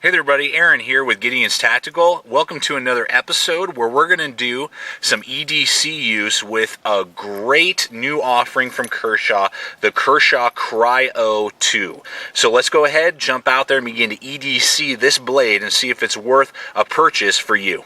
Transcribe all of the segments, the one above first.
Hey there, buddy. Aaron here with Gideon's Tactical. Welcome to another episode where we're going to do some EDC use with a great new offering from Kershaw, the Kershaw Cryo 2. So let's go ahead, jump out there and begin to EDC this blade and see if it's worth a purchase for you.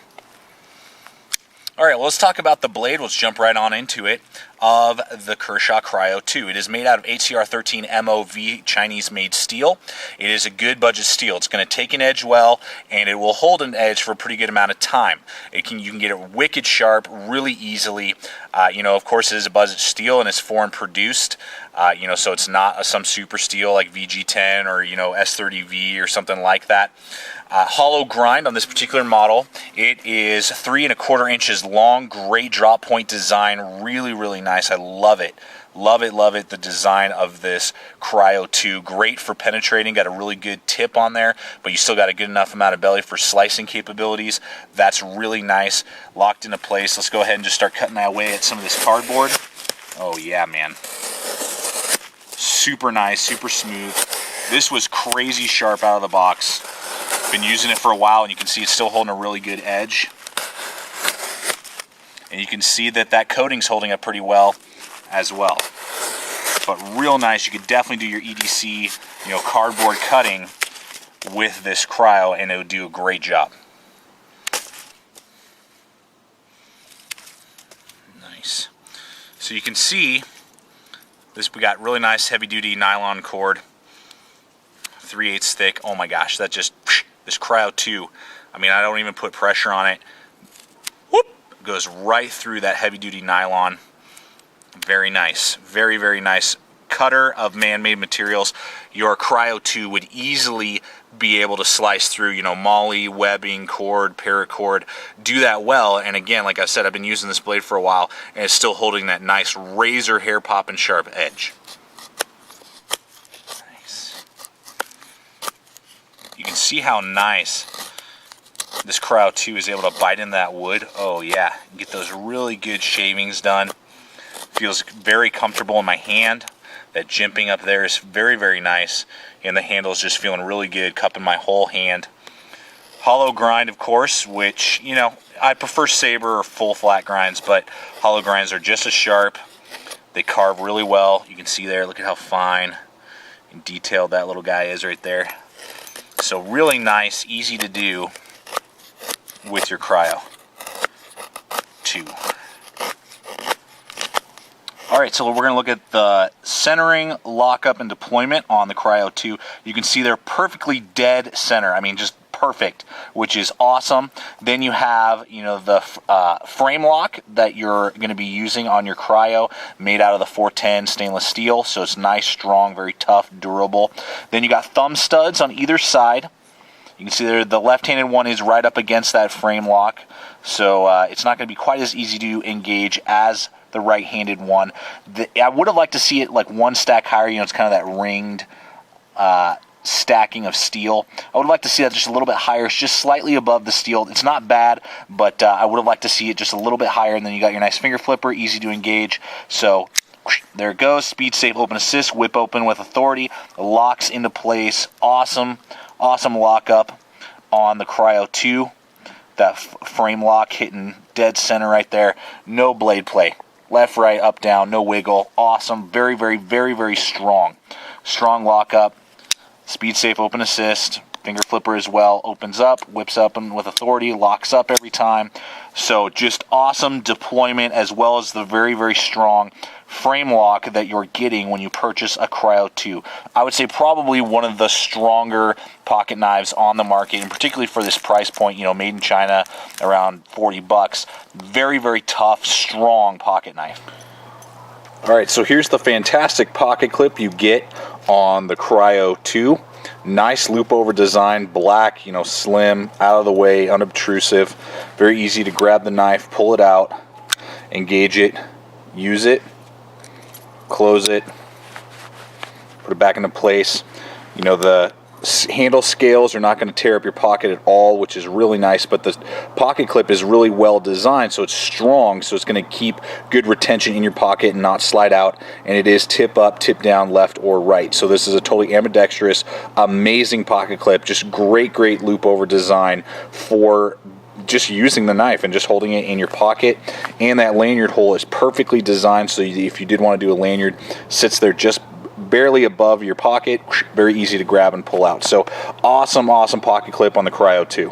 All right, well, let's talk about the blade. Let's jump right on into it, of the Kershaw Cryo 2. It is made out of HCR13 MOV Chinese-made steel. It is a good budget steel. It's going to take an edge well, and it will hold an edge for a pretty good amount of time. You can get it wicked sharp really easily. Of course, it is a budget steel, and it's foreign produced. So it's not some super steel like VG10 or S30V or something like that. Hollow grind on this particular model. It is 3 1/4 inches long. Great drop point design. Really nice. I love it. Love it. The design of this Cryo 2. Great for penetrating. Got a really good tip on there, but you still got a good enough amount of belly for slicing capabilities. That's really nice. Locked into place. Let's go ahead and just start cutting away at some of this cardboard. Oh yeah, man. Super nice, super smooth. This was crazy sharp out of the box. Been using it for a while, and you can see it's still holding a really good edge. And you can see that coating's holding up pretty well as well. But real nice. You could definitely do your EDC, cardboard cutting with this Cryo, and it would do a great job. Nice. So you can see this. We got really nice heavy-duty nylon cord, 3/8 thick. Oh my gosh, that just this Cryo 2. I mean, I don't even put pressure on it. Whoop! Goes right through that heavy-duty nylon. Very nice. Very nice. Cutter of man-made materials. Your Cryo 2 would easily be able to slice through, moly, webbing, cord, paracord. Do that well. And again, like I said, I've been using this blade for a while, and it's still holding that nice razor hair popping sharp edge. Nice. You can see how nice this Cryo 2 is able to bite in that wood. Oh yeah, get those really good shavings done. Feels very comfortable in my hand. That jimping up there is very nice, and the handle is just feeling really good, cupping my whole hand. Hollow grind, of course, which, I prefer saber or full flat grinds, but hollow grinds are just as sharp. They carve really well. You can see there, look at how fine and detailed that little guy is right there. So really nice, easy to do with your Cryo 2. Alright, so we're going to look at the centering, lockup, and deployment on the Cryo 2. You can see they're perfectly dead center. I mean, just perfect, which is awesome. Then you have, the frame lock that you're going to be using on your Cryo, made out of the 410 stainless steel. So it's nice, strong, very tough, durable. Then you got thumb studs on either side. You can see there the left-handed one is right up against that frame lock. So it's not going to be quite as easy to engage as the right-handed one. I would have liked to see it like one stack higher. It's kind of that ringed stacking of steel. I would like to see that just a little bit higher. It's just slightly above the steel. It's not bad, but I would have liked to see it just a little bit higher. And then you got your nice finger flipper, easy to engage. So there it goes. Speed safe open assist, whip open with authority, locks into place. Awesome lockup on the Cryo 2. That frame lock hitting dead center right there. No blade play. Left, right, up, down, no wiggle. Awesome. Very strong. Strong lockup. Speed safe open assist. Finger flipper as well. Opens up, whips up with authority, locks up every time. So just awesome deployment, as well as the very strong frame lock that you're getting when you purchase a Cryo 2. I would say probably one of the stronger pocket knives on the market, and particularly for this price point, made in China, around $40. Very tough, strong pocket knife. All right, so here's the fantastic pocket clip you get on the Cryo 2. Nice loop over design, black, slim, out of the way, unobtrusive. Very easy to grab the knife, pull it out, engage it, use it, close it, put it back into place. The handle scales are not going to tear up your pocket at all, which is really nice, but the pocket clip is really well designed, so it's strong, so it's going to keep good retention in your pocket and not slide out, and it is tip up, tip down, left or right. So this is a totally ambidextrous, amazing pocket clip, just great loop over design for just using the knife and just holding it in your pocket. And that lanyard hole is perfectly designed, so if you did want to do a lanyard, sits there just barely above your pocket, very easy to grab and pull out. So awesome pocket clip on the Cryo 2.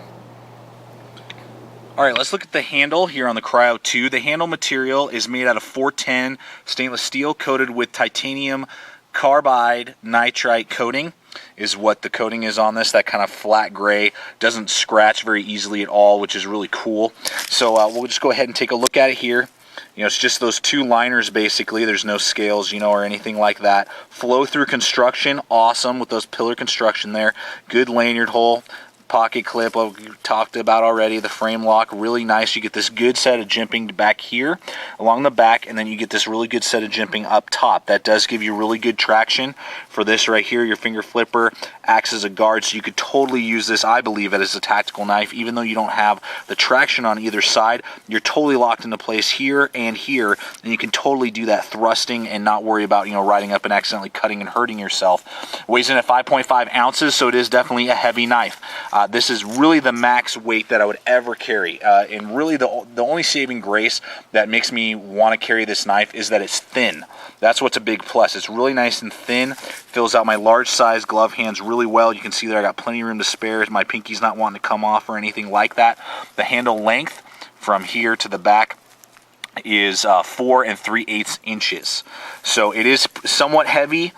All right, let's look at the handle here on the Cryo 2. The handle material is made out of 410 stainless steel coated with titanium carbide nitride coating is what the coating is on this. That kind of flat gray, doesn't scratch very easily at all, which is really cool. So we'll just go ahead and take a look at it here. You know, it's just those two liners basically. There's no scales, you know, or anything like that. Flow through construction, awesome with those pillar construction there. Good lanyard hole. Pocket clip we talked about already. The frame lock, really nice. You get this good set of jimping back here along the back, and then you get this really good set of jimping up top. That does give you really good traction for this right here. Your finger flipper acts as a guard, so you could totally use this, I believe, as a tactical knife. Even though you don't have the traction on either side, you're totally locked into place here, and you can totally do that thrusting and not worry about, you know, riding up and accidentally cutting and hurting yourself. Weighs in at 5.5 ounces, so it is definitely a heavy knife. This is really the max weight that I would ever carry, and really the only saving grace that makes me want to carry this knife is that it's thin. That's what's a big plus. It's really nice and thin, fills out my large size glove hands really well. You can see there I got plenty of room to spare. My pinky's not wanting to come off or anything like that. The handle length from here to the back is 4 3/8 inches. So it is somewhat heavy.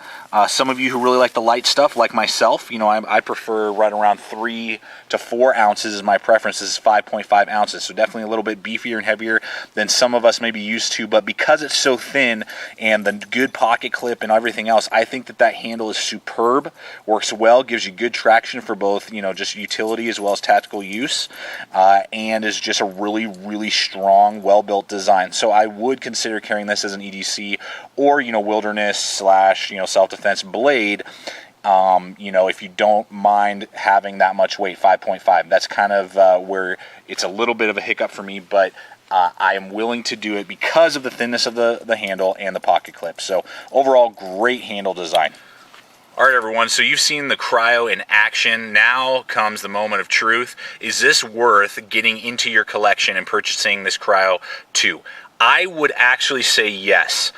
Some of you who really like the light stuff, like myself, you know, I prefer right around 3 to 4 ounces is my preference. This is 5.5 ounces, so definitely a little bit beefier and heavier than some of us may be used to. But because it's so thin and the good pocket clip and everything else, I think that handle is superb. Works well, gives you good traction for both, you know, just utility as well as tactical use, and is just a really strong, well-built design. So I would consider carrying this as an EDC or, you know, wilderness / you know, self-defense blade. You know, if you don't mind having that much weight, 5.5, that's kind of where it's a little bit of a hiccup for me, but I am willing to do it because of the thinness of the handle and the pocket clip. So overall, great handle design. All right, everyone, so you've seen the Cryo in action. Now comes the moment of truth. Is this worth getting into your collection and purchasing this Cryo 2? I would actually say yes.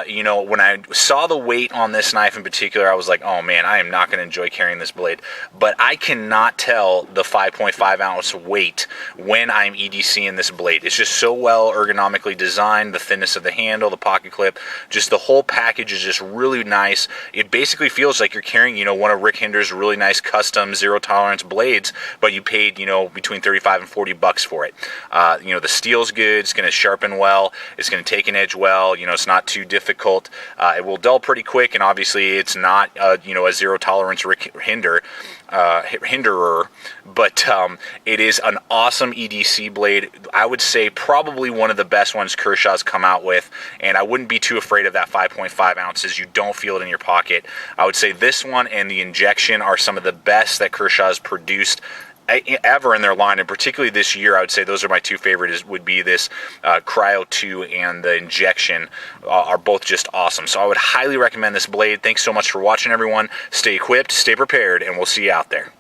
You know, when I saw the weight on this knife in particular, I was like, oh man, I am not going to enjoy carrying this blade. But I cannot tell the 5.5 ounce weight when I'm EDCing this blade. It's just so well ergonomically designed. The thinness of the handle, the pocket clip, just the whole package is just really nice. It basically feels like you're carrying, you know, one of Rick Hinder's really nice custom zero tolerance blades, but you paid, you know, between 35 and 40 bucks for it. You know, the steel's good. It's going to sharpen well. It's going to take an edge well. You know, it's not too difficult. It will dull pretty quick, and obviously it's not you know, a zero tolerance hinderer, but it is an awesome EDC blade. I would say probably one of the best ones Kershaw's come out with, and I wouldn't be too afraid of that 5.5 ounces. You don't feel it in your pocket. I would say this one and the injection are some of the best that Kershaw's produced ever in their line, and particularly this year. I would say those are my two favorites. Would be this Cryo 2 and the injection are both just awesome. So I would highly recommend this blade. Thanks so much for watching, everyone. Stay equipped, stay prepared, and we'll see you out there.